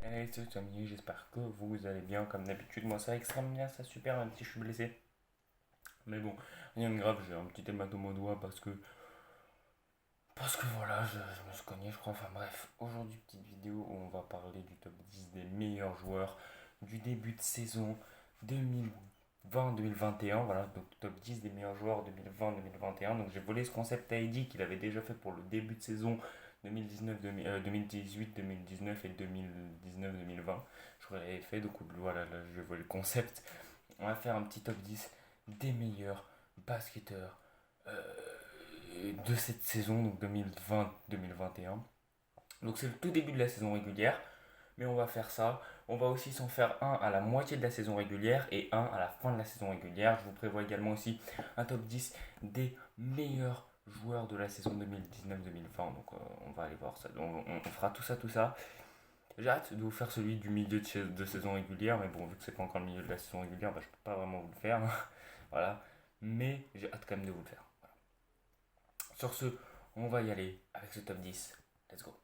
Hey, salut amis, j'espère que vous allez bien comme d'habitude. Moi ça va extrêmement bien, ça super, même si je suis blessé. Mais bon, rien de grave, j'ai un petit hématome au doigt parce que voilà, je me suis cogné, je crois. Enfin bref, aujourd'hui, petite vidéo où on va parler du top 10 des meilleurs joueurs du début de saison 2020-2021. Voilà, donc top 10 des meilleurs joueurs 2020-2021. Donc j'ai volé ce concept à Eddie qu'il avait déjà fait pour le début de saison 2019, 2018, 2019 et 2019-2020. Je l'avais fait, donc voilà, là je vais voler le concept. On va faire un petit top 10 des meilleurs basketteurs de cette saison, donc 2020-2021. Donc c'est le tout début de la saison régulière, mais on va faire ça. On va aussi s'en faire un à la moitié de la saison régulière et un à la fin de la saison régulière. Je vous prévois également aussi un top 10 des meilleurs joueurs de la saison 2019-2020. Donc on va aller voir ça. Donc, on fera tout ça, tout ça. J'ai hâte de vous faire celui du milieu de saison régulière, mais bon, vu que c'est pas encore le milieu de la saison régulière, bah, je peux pas vraiment vous le faire. Voilà. Mais j'ai hâte quand même de vous le faire. Sur ce, on va y aller avec ce top 10. Let's go.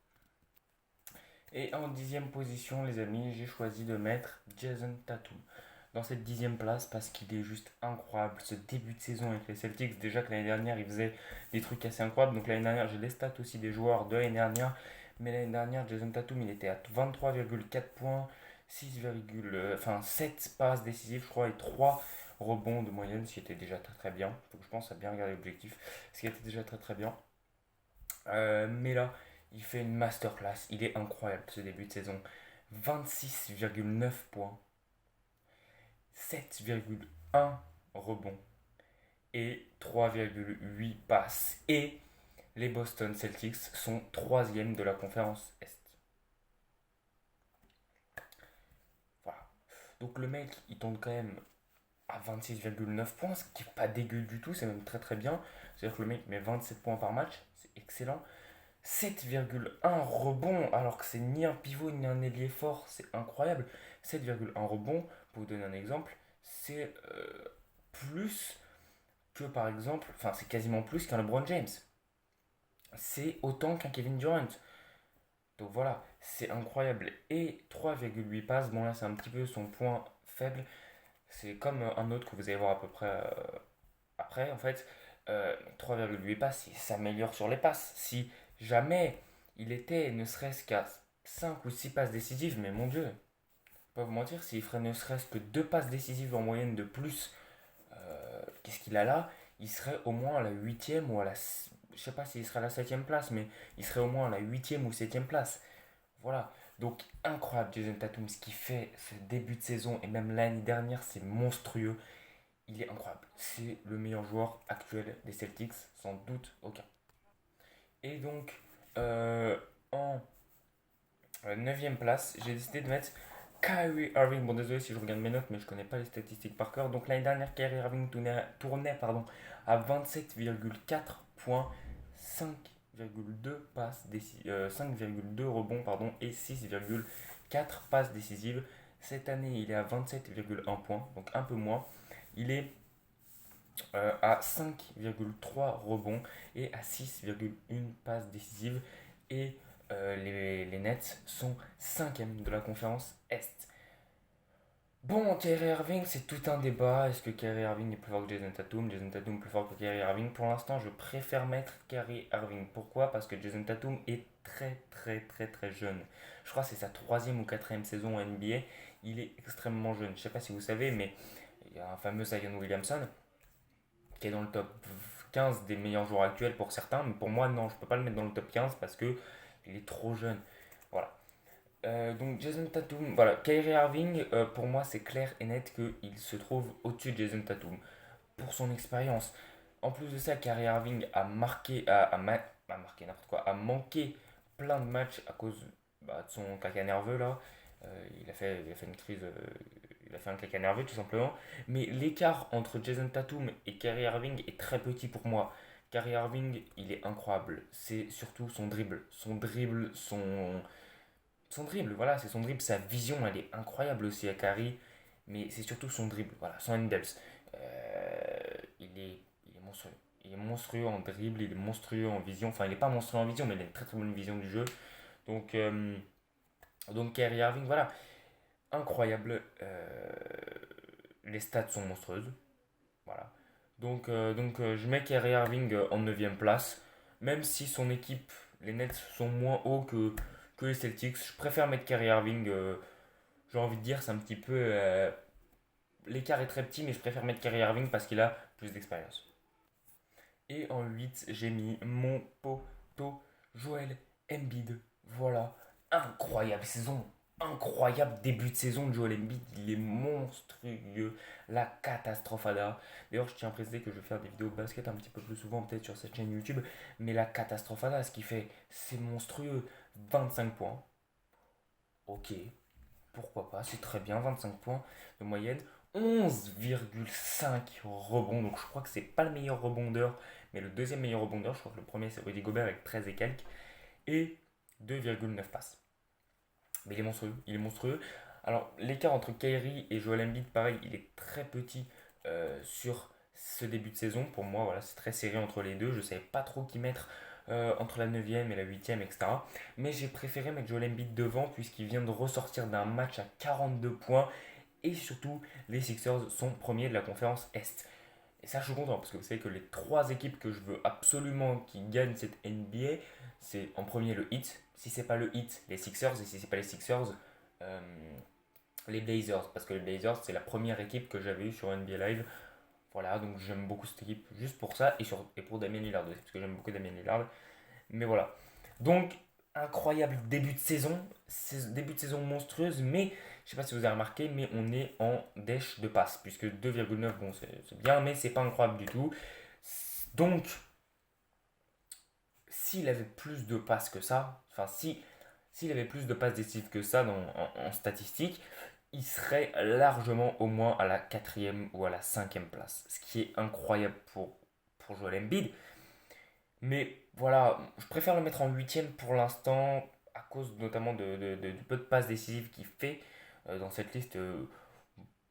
Et en dixième position, les amis, j'ai choisi de mettre Jason Tatum dans cette dixième place parce qu'il est juste incroyable. Ce début de saison avec les Celtics, déjà que l'année dernière, il faisait des trucs assez incroyables. Donc l'année dernière, j'ai les stats aussi des joueurs de l'année dernière. Mais l'année dernière, Jason Tatum, il était à 23,4 points, 6, enfin 7 passes décisives, je crois, et 3 rebonds de moyenne, ce qui était déjà très très bien. Donc je pense à bien regarder l'objectif, ce qui était déjà très très bien. Mais là, il fait une masterclass. Il est incroyable ce début de saison. 26,9 points, 7,1 rebonds et 3,8 passes. Et les Boston Celtics sont troisième de la conférence Est. Voilà. Donc le mec, il tombe quand même à 26,9 points, ce qui n'est pas dégueu du tout, c'est même très très bien. C'est-à-dire que le mec met 27 points par match, c'est excellent. 7,1 rebonds, alors que c'est ni un pivot ni un ailier fort, c'est incroyable. 7,1 rebonds, pour vous donner un exemple, c'est plus que par exemple, enfin c'est quasiment plus qu'un LeBron James. C'est autant qu'un Kevin Durant. Donc voilà, c'est incroyable. Et 3,8 passes, bon là c'est un petit peu son point faible. C'est comme un autre que vous allez voir à peu près après en fait. 3,8 passes, il s'améliore sur les passes. Si jamais il était ne serait-ce qu'à 5 ou 6 passes décisives, mais mon Dieu, pas vous mentir, s'il ferait ne serait-ce que 2 passes décisives en moyenne de plus, qu'est-ce qu'il a là? Il serait au moins à la huitième ou à la... Je sais pas s'il serait à la septième place, mais il serait au moins à la huitième ou septième place. Voilà. Donc incroyable Jason Tatum, ce qu'il fait ce début de saison et même l'année dernière, c'est monstrueux. Il est incroyable. C'est le meilleur joueur actuel des Celtics, sans doute aucun. Et donc, en neuvième place, j'ai décidé de mettre Kyrie Irving. Bon, désolé si je regarde mes notes, mais je connais pas les statistiques par cœur. Donc, l'année dernière, Kyrie Irving tournait à 27,4 points, 5,2 passes, 5,2 rebonds pardon, et 6,4 passes décisives. Cette année, il est à 27,1 points, donc un peu moins. Il est à 5,3 rebonds et à 6,1 passes décisives. Et les Nets sont 5e de la conférence Est. Bon, Kyrie Irving, c'est tout un débat. Est-ce que Kyrie Irving est plus fort que Jason Tatum? Jason Tatum est plus fort que Kyrie Irving? Pour l'instant, je préfère mettre Kyrie Irving. Pourquoi? Parce que Jason Tatum est très très très très jeune. Je crois que c'est sa troisième ou quatrième saison en NBA. Il est extrêmement jeune. Je ne sais pas si vous savez, mais il y a un fameux Zion Williamson qui est dans le top 15 des meilleurs joueurs actuels pour certains, mais pour moi, non, je ne peux pas le mettre dans le top 15 parce que il est trop jeune. Voilà. Donc Jason Tatum, voilà, Kyrie Irving, pour moi c'est clair et net qu'il se trouve au-dessus de Jason Tatum pour son expérience. En plus de ça, Kyrie Irving a marqué, a marqué n'importe quoi, a manqué plein de matchs à cause de son caca nerveux là. Il a fait une crise, il a fait un caca nerveux tout simplement. Mais l'écart entre Jason Tatum et Kyrie Irving est très petit pour moi. Kyrie Irving, il est incroyable. C'est surtout son dribble, voilà, c'est son dribble, sa vision, elle est incroyable aussi à Kyrie, mais c'est surtout son dribble, voilà, son handles. Il est monstrueux. Il est monstrueux en dribble, il est monstrueux en vision. Enfin, il n'est pas monstrueux en vision, mais il a une très très bonne vision du jeu. Donc, Donc Kyrie Irving, voilà, incroyable. Les stats sont monstrueuses. Voilà. Donc je mets Kyrie Irving en neuvième place. Même si son équipe, les Nets, sont moins hauts que les Celtics, je préfère mettre Kyrie Irving. J'ai envie de dire, c'est un petit peu. L'écart est très petit, mais je préfère mettre Kyrie Irving parce qu'il a plus d'expérience. Et en 8 j'ai mis mon poteau Joel Embiid. Voilà, incroyable saison. Incroyable début de saison de Joel Embiid, il est monstrueux, la catastrophe Ada. D'ailleurs, je tiens à préciser que je vais faire des vidéos de basket un petit peu plus souvent, peut-être sur cette chaîne YouTube, mais la catastrophe Ada, ce qu'il fait, c'est monstrueux. 25 points, ok, pourquoi pas, c'est très bien, 25 points de moyenne. 11,5 rebonds, donc je crois que c'est pas le meilleur rebondeur, mais le deuxième meilleur rebondeur. Je crois que le premier c'est Rudy Gobert avec 13 et quelques, et 2,9 passes. Mais il est monstrueux, il est monstrueux. Alors l'écart entre Kyrie et Joel Embiid, pareil, il est très petit sur ce début de saison. Pour moi, voilà, c'est très serré entre les deux. Je ne savais pas trop qui mettre entre la 9e et la 8e, etc. Mais j'ai préféré mettre Joel Embiid devant puisqu'il vient de ressortir d'un match à 42 points. Et surtout, les Sixers sont premiers de la conférence Est. Et ça, je suis content parce que vous savez que les trois équipes que je veux absolument qui gagnent cette NBA, c'est en premier le Heat. Si c'est pas le Heat, les Sixers. Et si c'est pas les Sixers, euh, les Blazers. Parce que les Blazers, c'est la première équipe que j'avais eue sur NBA Live. Voilà, donc j'aime beaucoup cette équipe juste pour ça et pour Damien Lillard aussi, parce que j'aime beaucoup Damien Lillard. Mais voilà. Donc, incroyable début de saison monstrueuse, mais je sais pas si vous avez remarqué, mais on est en dèche de passe, puisque 2,9, bon, c'est bien, mais c'est pas incroyable du tout. Donc, s'il avait plus de passes que ça, enfin, s'il avait plus de passes décisives que ça en statistiques, il serait largement au moins à la quatrième ou à la cinquième place, ce qui est incroyable pour Joel Embiid. Mais voilà, je préfère le mettre en huitième pour l'instant, à cause notamment du peu de passes décisives qu'il fait dans cette liste.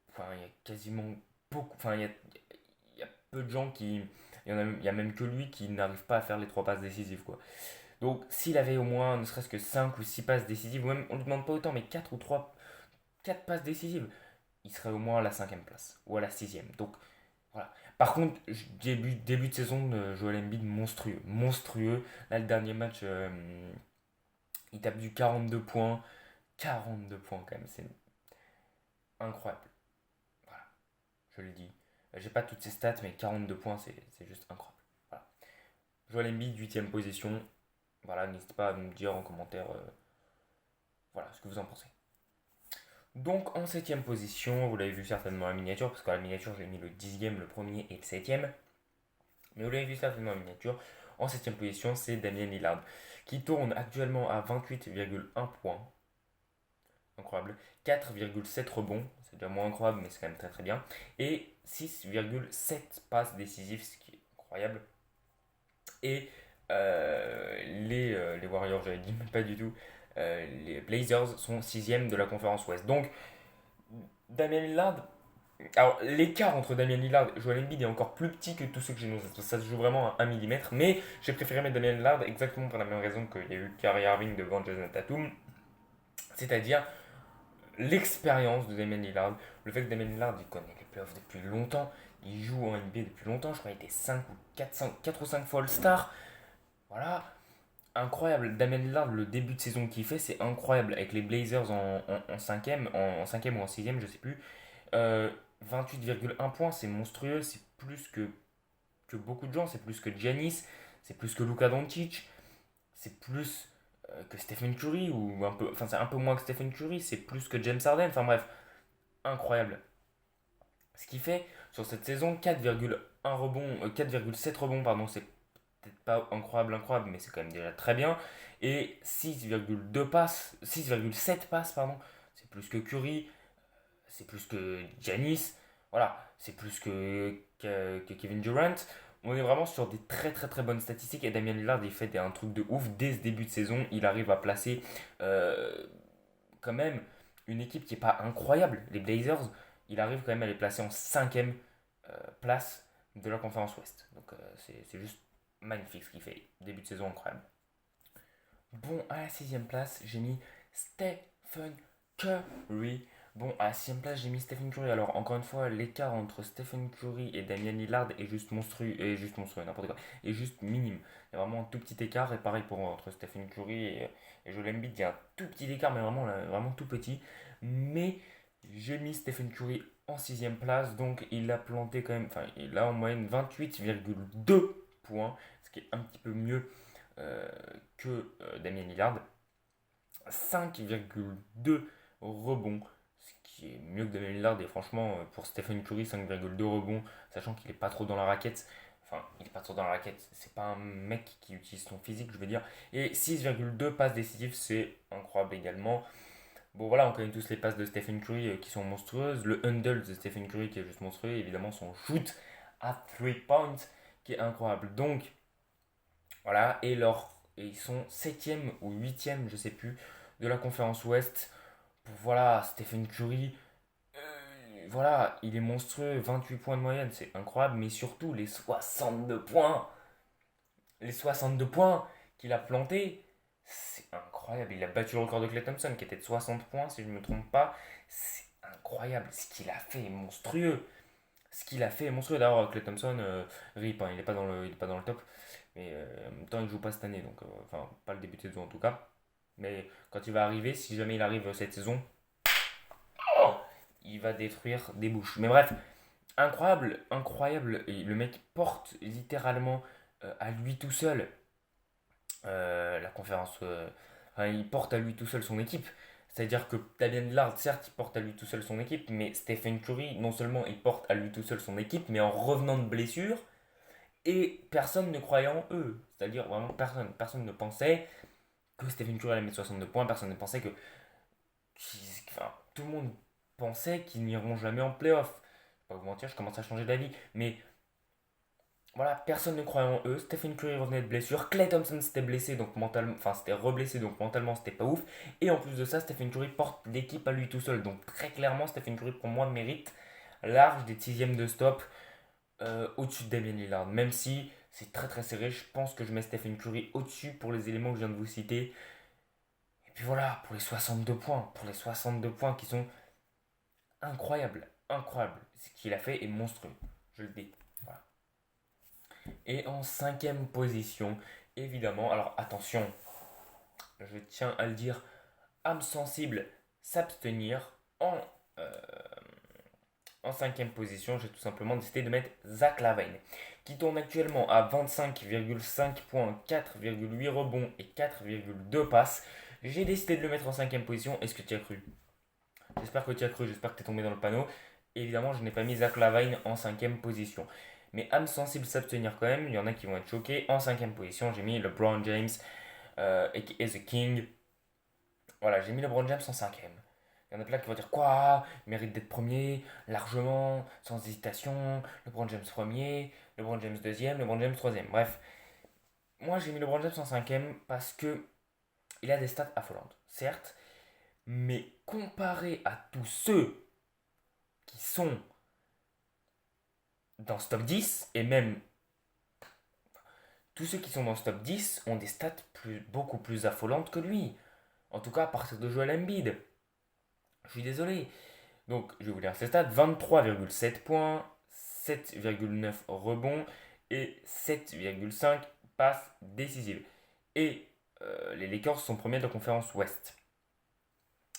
Enfin, il y a quasiment beaucoup. Enfin, il y a peu de gens qui. Il y a même que lui qui n'arrive pas à faire les trois passes décisives, quoi. Donc, s'il avait au moins ne serait-ce que 5 ou 6 passes décisives, ou même, on ne lui demande pas autant, mais 4 ou 3 4 passes décisives, il serait au moins à la cinquième place, ou à la sixième. Donc, voilà. Par contre, début de saison de Joel Embiid monstrueux. Monstrueux. Là, le dernier match, il tape du 42 points. 42 points quand même, c'est incroyable. Voilà, je le dis. J'ai pas toutes ces stats, mais 42 points, c'est juste incroyable. Voilà. Joel Embiid, 8ème position. Voilà, n'hésitez pas à me dire en commentaire voilà, ce que vous en pensez. Donc en septième position, vous l'avez vu certainement à la miniature, parce qu'à la miniature j'ai mis le 10e, le premier et le septième. Mais vous l'avez vu certainement en miniature. En septième position, c'est Damien Lillard, qui tourne actuellement à 28,1 points. Incroyable. 4,7 rebonds, c'est déjà moins incroyable, mais c'est quand même très très bien. Et 6,7 passes décisives, ce qui est incroyable. Et les Warriors, j'avais dit, mais pas du tout. Les Blazers sont sixième de la conférence Ouest. Donc, Damien Lillard. Alors, l'écart entre Damien Lillard et Joel Embiid est encore plus petit que tous ceux que j'ai nommés. Ça se joue vraiment à 1 millimètre. Mais j'ai préféré mettre Damien Lillard exactement pour la même raison qu'il y a eu Kyrie Irving devant Jason Tatum. C'est-à-dire l'expérience de Damien Lillard. Le fait que Damien Lillard, il connaît les playoffs depuis longtemps. Il joue en NBA depuis longtemps. Je crois qu'il était 5 ou 4 ou 5 fois All-Star. Voilà. Incroyable. Damien Lillard, le début de saison qu'il fait, c'est incroyable. Avec les Blazers en 5e, en 5e ou en 6e, je sais plus. 28,1 points, c'est monstrueux. C'est plus que beaucoup de gens. C'est plus que Giannis. C'est plus que Luka Doncic. C'est plus que Stephen Curry. Ou un peu, enfin, c'est un peu moins que Stephen Curry. C'est plus que James Harden. Enfin bref, incroyable. Ce qui fait sur cette saison 4,1 rebonds, 4,7 rebonds, pardon, c'est peut-être pas incroyable, mais c'est quand même déjà très bien. Et 6,2 passes, 6,7 passes, pardon, c'est plus que Curry, c'est plus que Giannis, voilà, c'est plus que Kevin Durant. On est vraiment sur des très très très bonnes statistiques et Damian Lillard il fait un truc de ouf dès ce début de saison. Il arrive à placer quand même une équipe qui n'est pas incroyable, les Blazers. Il arrive quand même à les placer en cinquième place de la conférence Ouest. Donc c'est juste magnifique ce qu'il fait. Début de saison incroyable. Bon, à la sixième place, j'ai mis Steph Stephen Curry. Bon, à la 6ème place, j'ai mis Stephen Curry. Alors, encore une fois, l'écart entre Stephen Curry et Damian Lillard est juste monstrueux. N'importe quoi. Est juste minime. Il y a vraiment un tout petit écart. Et pareil pour entre Stephen Curry et Joel Embiid. Il y a un tout petit écart, mais vraiment, là, vraiment tout petit. Mais j'ai mis Stephen Curry en 6ème place. Donc, il a planté quand même. Enfin, il a en moyenne 28,2 points. Ce qui est un petit peu mieux euh, que Damian Lillard. 5,2 rebonds, ce qui est mieux que Damian Lillard. Et franchement, pour Stephen Curry, 5,2 rebonds, sachant qu'il est pas trop dans la raquette. Enfin, il est pas trop dans la raquette. C'est pas un mec qui utilise son physique, je veux dire. Et 6,2 passes décisives, c'est incroyable également. Bon, voilà, on connaît tous les passes de Stephen Curry qui sont monstrueuses. Le handle de Stephen Curry qui est juste monstrueux. Et évidemment, son shoot à 3 points qui est incroyable. Donc, voilà. Et ils sont 7ème ou 8ème, je sais plus, de la conférence Ouest. Voilà, Stephen Curry, voilà, il est monstrueux, 28 points de moyenne, c'est incroyable, mais surtout les 62 points qu'il a plantés, c'est incroyable. Il a battu le record de Klay Thompson qui était de 60 points, si je ne me trompe pas. C'est incroyable, ce qu'il a fait est monstrueux. Ce qu'il a fait est monstrueux. D'ailleurs, Klay Thompson, RIP, hein, il est pas dans le top, mais en même temps, il joue pas cette année, donc, enfin, pas le début de saison en tout cas. Mais quand il va arriver, si jamais il arrive cette saison, oh, il va détruire des bouches. Mais bref, incroyable, incroyable. Et le mec porte littéralement à lui tout seul la conférence. Enfin, il porte à lui tout seul son équipe. C'est-à-dire que Damian Lillard, certes, il porte à lui tout seul son équipe, mais Stephen Curry, non seulement il porte à lui tout seul son équipe, mais en revenant de blessure, et personne ne croyait en eux. C'est-à-dire vraiment personne. Personne ne pensait que Stephen Curry allait mettre 62 points, personne ne pensait que enfin, tout le monde pensait qu'ils n'iront jamais en playoff. Je vais pas vous mentir, je commence à changer d'avis. Mais voilà, personne ne croyait en eux. Stephen Curry revenait de blessure. Klay Thompson s'était blessé, donc mentalement, enfin c'était reblessé, donc mentalement c'était pas ouf. Et en plus de ça, Stephen Curry porte l'équipe à lui tout seul. Donc très clairement, Stephen Curry pour moi mérite large des 6ème de stop au-dessus de Damian Lillard. Même si c'est très très serré, je pense que je mets Stephen Curry au-dessus pour les éléments que je viens de vous citer. Et puis voilà, pour les 62 points. Pour les 62 points qui sont incroyables. Incroyables. Ce qu'il a fait est monstrueux. Je le dis. Voilà. Et en 5ème position, évidemment, alors attention, je tiens à le dire, âme sensible, s'abstenir. Euh, en 5ème position, j'ai tout simplement décidé de mettre Zach LaVine, qui tourne actuellement à 25,5 points, 4,8 rebonds et 4,2 passes. J'ai décidé de le mettre en 5ème position. Est-ce que tu as cru? J'espère que tu as cru, j'espère que tu es tombé dans le panneau. Évidemment, je n'ai pas mis Zach LaVine en 5ème position. Mais âme sensible s'abstenir quand même, il y en a qui vont être choqués. En 5ème position, j'ai mis LeBron James, aka The King. Voilà, j'ai mis LeBron James en 5ème. Il y en a plein qui vont dire quoi? Il mérite d'être premier, largement, sans hésitation. LeBron James premier, LeBron James deuxième, LeBron James troisième. Bref, moi j'ai mis LeBron James en 5ème parce que il a des stats affolantes, certes. Mais comparé à tous ceux qui sont dans ce top 10, et même tous ceux qui sont dans ce top 10 ont des stats beaucoup plus affolantes que lui. En tout cas, à partir de Joel Embiid. Je suis désolé. Donc, je vais vous lire ses stats. 23,7 points, 7,9 rebonds et 7,5 passes décisives. Et les Lakers sont premiers de la conférence Ouest.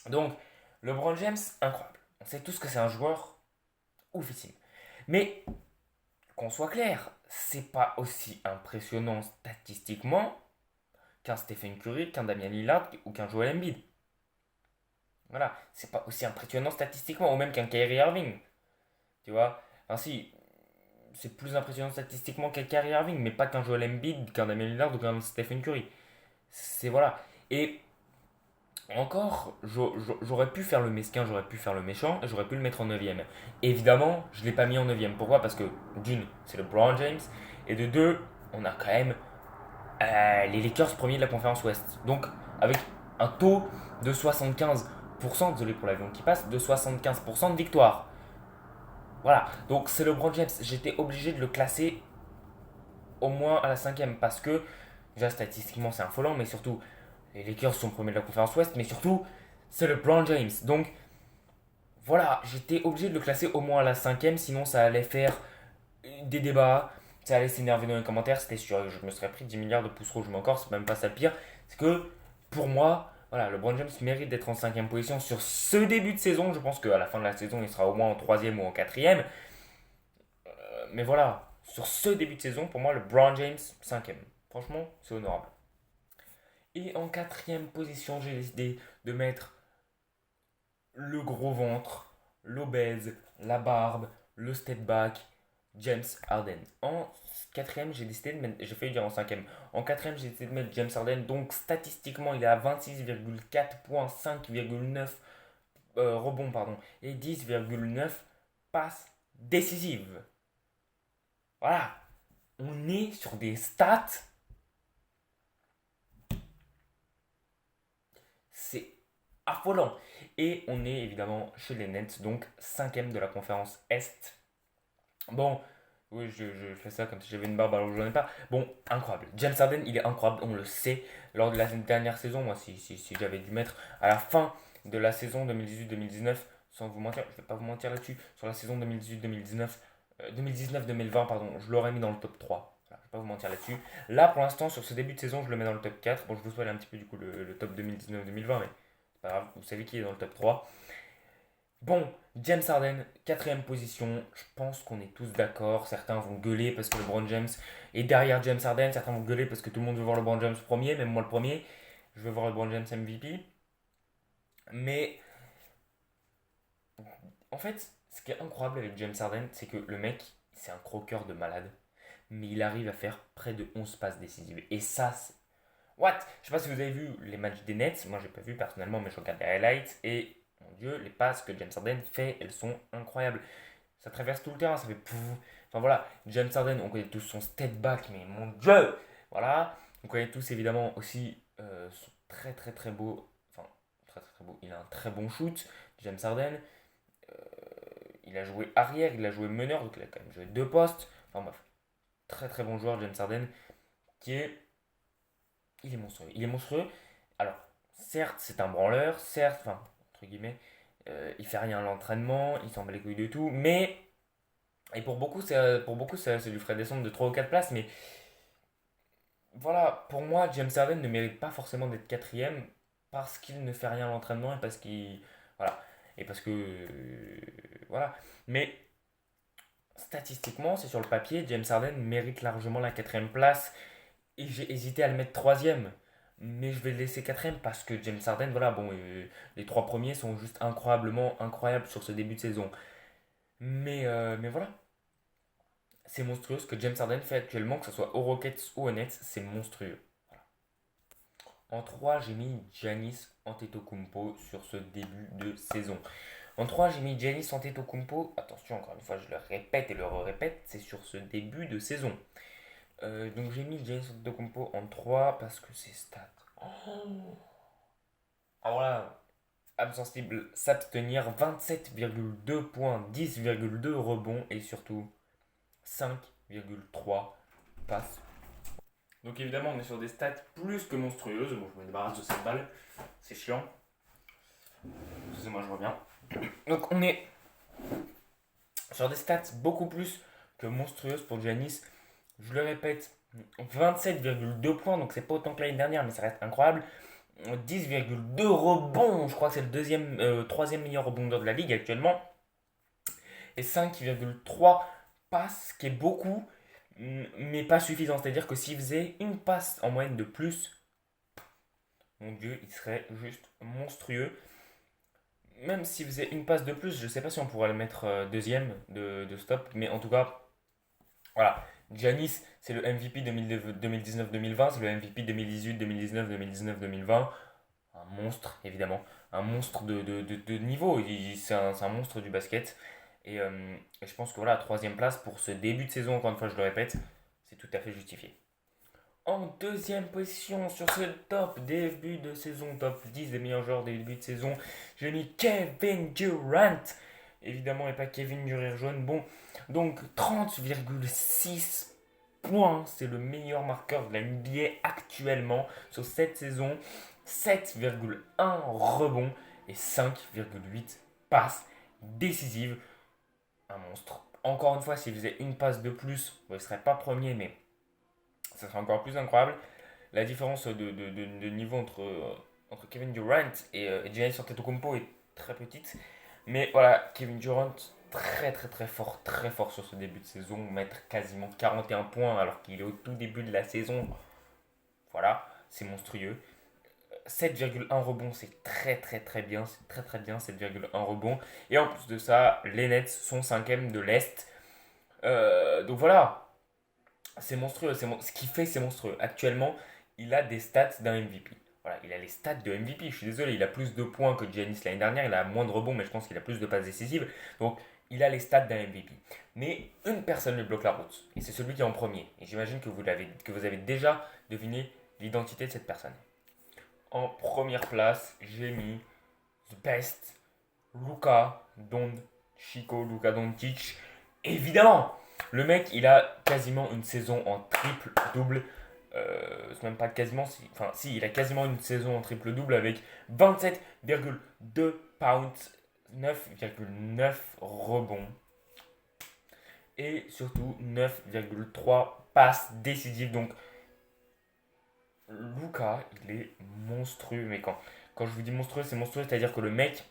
Donc, LeBron James, incroyable. On sait tous que c'est un joueur oufissime. Mais, qu'on soit clair, c'est pas aussi impressionnant statistiquement qu'un Stephen Curry, qu'un Damian Lillard ou qu'un Joel Embiid. Voilà, c'est pas aussi impressionnant statistiquement, ou même qu'un Kyrie Irving. Tu vois? Enfin, si, c'est plus impressionnant statistiquement qu'un Kyrie Irving, mais pas qu'un Joel Embiid, qu'un Damian Lillard ou qu'un Stephen Curry. C'est voilà. Et encore, j'aurais pu faire le mesquin, j'aurais pu faire le méchant, et j'aurais pu le mettre en 9ème. Évidemment, je ne l'ai pas mis en 9ème. Pourquoi? Parce que d'une, c'est le LeBron James, et de deux, on a quand même les Lakers premiers de la conférence Ouest. Donc, avec un taux de 75%, désolé pour l'avion qui passe, de 75% de victoire. Voilà, donc c'est le LeBron James. J'étais obligé de le classer au moins à la 5ème parce que, déjà statistiquement c'est affolant, mais surtout, les Lakers sont premiers de la conférence Ouest, mais surtout, c'est LeBron James. Donc voilà, j'étais obligé de le classer au moins à la cinquième, sinon ça allait faire des débats, ça allait s'énerver dans les commentaires, c'était sûr. Je me serais pris 10 milliards de pouces rouges, mais encore, c'est même pas ça le pire. C'est que pour moi, voilà, LeBron James mérite d'être en cinquième position sur ce début de saison. Je pense qu'à la fin de la saison, il sera au moins en troisième ou en quatrième. Mais voilà, sur ce début de saison, pour moi, LeBron James, cinquième. Franchement, c'est honorable. Et en quatrième position, j'ai décidé de mettre le gros ventre, l'obèse, la barbe, le step back, James Harden. En quatrième, j'ai décidé de mettre, j'ai failli dire en cinquième. En quatrième, j'ai décidé de mettre James Harden. Donc statistiquement, il est à 26,4 points, 5,9 rebonds, pardon, et 10,9 passes décisives. Voilà, on est sur des stats. C'est affolant. Et on est évidemment chez les Nets, donc cinquième de la conférence Est. Bon, oui, je fais ça comme si j'avais une barbe alors que j'en ai pas. Bon, incroyable. James Harden, il est incroyable, on le sait. Lors de la dernière saison, moi, si j'avais dû mettre à la fin de la saison 2018-2019, sans vous mentir, je vais pas vous mentir là-dessus, sur la saison 2018-2019, 2019-2020, pardon, je l'aurais mis dans le top 3. Voilà, je vais pas vous mentir là-dessus. Là, pour l'instant, sur ce début de saison, je le mets dans le top 4. Bon, je vous spoil un petit peu du coup le top 2019-2020, mais c'est pas grave, vous savez qui est dans le top 3. Bon, James Harden, quatrième position. Je pense qu'on est tous d'accord. Certains vont gueuler parce que LeBron James est derrière James Harden. Certains vont gueuler parce que tout le monde veut voir LeBron James premier, même moi le premier. Je veux voir LeBron James MVP. Mais en fait, ce qui est incroyable avec James Harden, c'est que le mec, c'est un croqueur de malade. Mais il arrive à faire près de 11 passes décisives. Et ça, c'est... What? Je sais pas si vous avez vu les matchs des Nets. Moi, j'ai pas vu personnellement, mais je regarde les highlights. Et mon Dieu, les passes que James Harden fait, elles sont incroyables. Ça traverse tout le terrain, ça fait pouf. Enfin voilà, James Harden, on connaît tous son step back, mais mon dieu. Voilà, on connaît tous évidemment aussi son très très très beau, enfin très très très beau, il a un très bon shoot, James Harden. Il a joué arrière, il a joué meneur, donc il a quand même joué deux postes. Enfin bref, très très bon joueur James Harden, qui est, il est monstrueux. Il est monstrueux. Alors, certes, c'est un branleur, certes, enfin, entre guillemets, il fait rien à l'entraînement, il s'en bat les couilles de tout, mais et pour beaucoup ça lui ferait descendre de 3 ou 4 places. Mais voilà, pour moi, James Harden ne mérite pas forcément d'être quatrième parce qu'il ne fait rien à l'entraînement et parce qu'il. Voilà. Et parce que. Voilà. Mais statistiquement, c'est sur le papier, James Harden mérite largement la quatrième place. Et j'ai hésité à le mettre troisième. Mais je vais le laisser quatrième parce que James Harden, voilà, bon, les trois premiers sont juste incroyablement incroyables sur ce début de saison. Mais voilà, c'est monstrueux ce que James Harden fait actuellement, que ce soit aux Rockets ou aux Nets, c'est monstrueux. En 3 j'ai mis Giannis Antetokounmpo sur ce début de saison. En 3 j'ai mis Giannis Antetokounmpo. Attention, encore une fois, je le répète et le répète, c'est sur ce début de saison. Donc j'ai mis Giannis Antetokounmpo en 3 parce que ses stats. Oh. Alors là, absence cible, s'abstenir, 27,2 points, 10,2 rebonds et surtout 5,3 passes. Donc évidemment, on est sur des stats plus que monstrueuses. Bon, je me débarrasse de cette balle. C'est chiant. Excusez-moi, je reviens. Donc on est sur des stats beaucoup plus que monstrueuses pour Giannis. Je le répète, 27,2 points, donc c'est pas autant que l'année dernière, mais ça reste incroyable. 10,2 rebonds, je crois que c'est le troisième meilleur rebondeur de la ligue actuellement. Et 5,3 passes, qui est beaucoup, mais pas suffisant. C'est-à-dire que s'il faisait une passe en moyenne de plus, mon Dieu, il serait juste monstrueux. Même s'il faisait une passe de plus, je ne sais pas si on pourrait le mettre deuxième de stop, mais en tout cas, voilà. Giannis, c'est le MVP 2019-2020, c'est le MVP 2018, 2019, 2019, 2020. Un monstre, évidemment. Un monstre de niveau. C'est un monstre du basket. Et je pense que voilà, troisième place pour ce début de saison, encore une fois, je le répète, c'est tout à fait justifié. En deuxième position sur ce top début de saison, top 10 des meilleurs joueurs des débuts de saison, j'ai mis Kevin Durant. Évidemment, et pas Kevin du rire jaune. Bon, donc 30,6 points, c'est le meilleur marqueur de la NBA actuellement sur cette saison. 7,1 rebonds et 5,8 passes décisives. Un monstre. Encore une fois, s'il faisait une passe de plus, il ne serait pas premier, mais ça serait encore plus incroyable. La différence de niveau entre Kevin Durant et Giannis Antetokounmpo est très petite. Mais voilà, Kevin Durant, très fort sur ce début de saison. Mettre quasiment 41 points alors qu'il est au tout début de la saison. Voilà, c'est monstrueux. 7,1 rebonds, c'est très bien. C'est très bien, 7,1 rebonds. Et en plus de ça, les Nets sont 5e de l'Est. Donc voilà, c'est monstrueux. Ce qu'il fait, c'est monstrueux. Actuellement, il a des stats d'un MVP. Voilà, il a les stats de MVP. Je suis désolé, il a plus de points que Giannis l'année dernière. Il a moins de rebonds, mais je pense qu'il a plus de passes décisives. Donc, il a les stats d'un MVP. Mais une personne lui bloque la route. Et c'est celui qui est en premier. Et j'imagine que vous avez déjà deviné l'identité de cette personne. En première place, j'ai mis The Best, Luka Doncic. Évidemment, le mec, il a quasiment une saison en triple-double. C'est même pas quasiment, si, il a quasiment une saison en triple-double avec 27,2 pounds, 9,9 rebonds et surtout 9,3 passes décisives. Donc, Luka, il est monstrueux. Mais quand je vous dis monstrueux, c'est monstrueux, c'est-à-dire que le mec,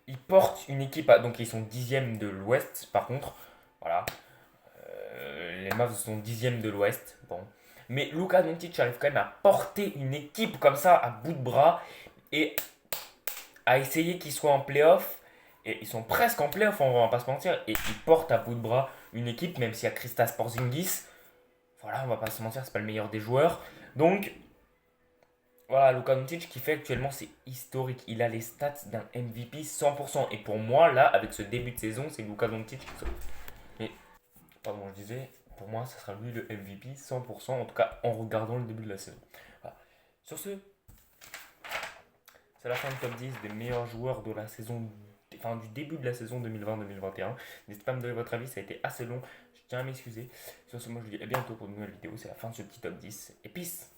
il porte une équipe, donc ils sont 10e de l'Ouest, par contre. Voilà. Les Mavs sont 10e de l'Ouest. Bon. Mais Luka Doncic arrive quand même à porter une équipe comme ça à bout de bras et à essayer qu'ils soient en playoff. Et ils sont presque en playoff, on va pas se mentir. Et ils portent à bout de bras une équipe, même s'il y a Kristaps Porzingis. Voilà, on va pas se mentir, c'est pas le meilleur des joueurs. Donc, voilà, Luka Doncic qui fait actuellement, c'est historique. Il a les stats d'un MVP 100%. Et pour moi, là, avec ce début de saison, c'est Luka Doncic qui sort. Mais, pardon, je disais, pour moi, ça sera lui le MVP 100%, en tout cas en regardant le début de la saison. Voilà. Sur ce, c'est la fin du top 10 des meilleurs joueurs de la saison, enfin du début de la saison 2020-2021. N'hésitez pas à me donner votre avis, ça a été assez long. Je tiens à m'excuser. Sur ce, moi je vous dis à bientôt pour une nouvelle vidéo. C'est la fin de ce petit top 10. Et peace!